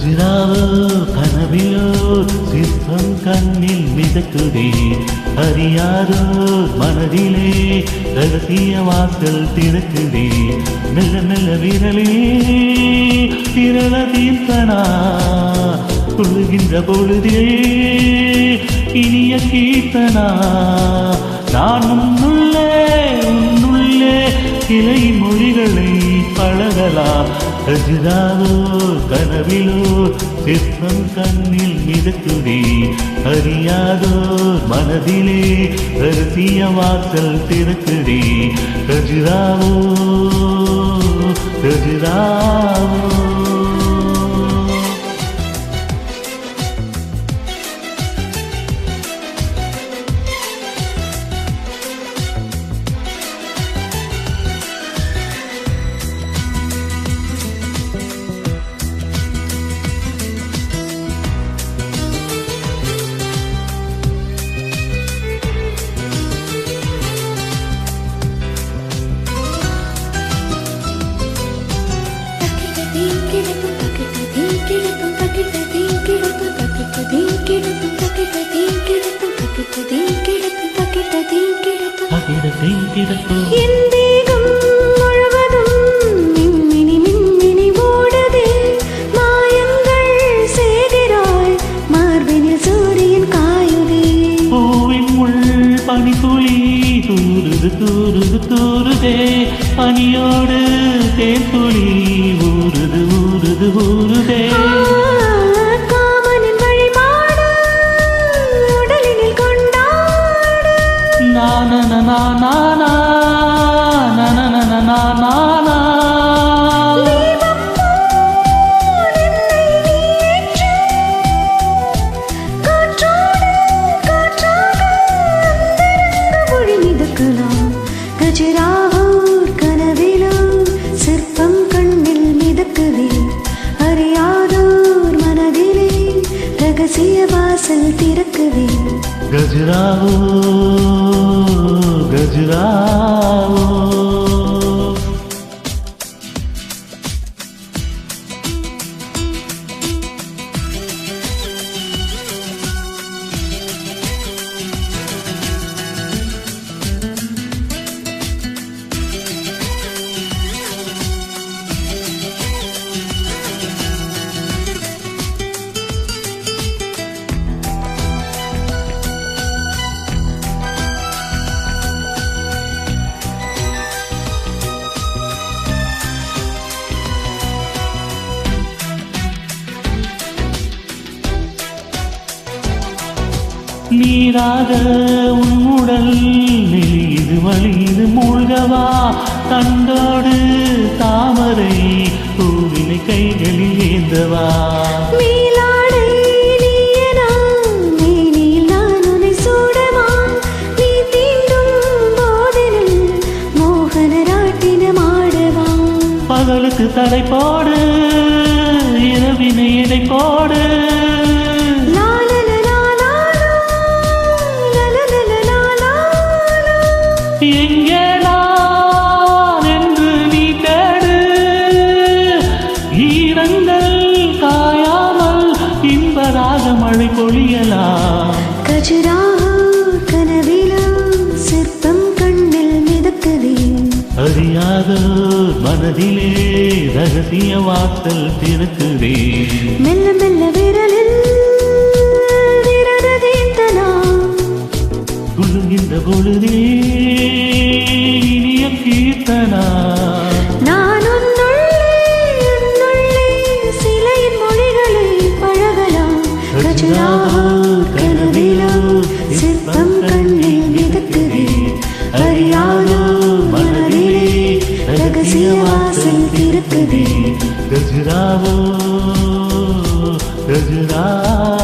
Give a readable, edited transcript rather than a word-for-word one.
கஜிராவோ கனவிலோ சிற்பம் கண்ணில் மிதக்குதே அறியாதோ மனதிலே ரகசிய வாசல் திறக்குதே மெல்ல மெல்ல விரலே திரள தீர்த்தனா கொள்ளுகின்ற பொழுதே இனிய கீர்த்தனா நான் உன்னுள்ளே கிளை மொழிகளை பழகலாம் கஜிராவோ கனவிலோ சிற்பம் கண்ணில் மிதக்குதே அறியாதோ மனதிலே ரகசிய வாசல் திறக்குதே கஜிராவோ கஜிராவோ தூருதே பனியோடு தேன்துளி ஊருது ஊருது ஊருதே காமனின் வழிபாடு உடலினில் கொண்டாடு நானா நானா கஜிராவோ கனவிலோ சிற்பம் கண்ணில் மிதக்குதே அறியாதோர் மனதிலே ரகசிய வாசல் திறக்குதே கஜிராவோ கஜிராவோ நீராக உன்னுடல் நெளிது வழிது மூழ்கவா தந்தோடு தாமரை பூவினை கைகளில் ஏந்தவா நீலாடை நீயனா மேனியில் நான் உன்னை சூடவா நீ தீண்டும் போதினில் மோகன ராட்டினம் ஆடவா பகலுக்கு தடை போடு இரவினை எடை போடு எங்கே நான் என்று நீ தேடு ஈரங்கள் காயாமல் இன்பராக மழை பொழியலாம் கஜிராவோ கனவிலோ சிற்பம் கண்ணில் மிதக்குதே அறியாதோ மனதிலே ரகசிய வாசல் திறக்குதே மெல்ல மெல்ல விரலில் விரதீந்தனா குலுங்கின்ற பொழுதே இனிய கீர்த்தனா நான் உன்னுள்ளே சிலையின் மொழிகளை பழகலாம் கஜிராவோ கனவிலோ சிற்பம் கண்ணில் மிதக்குதே அறியாதோ மனதிலே ரகசிய வாசல் திறக்குதே கஜிராவோ கஜிராவோ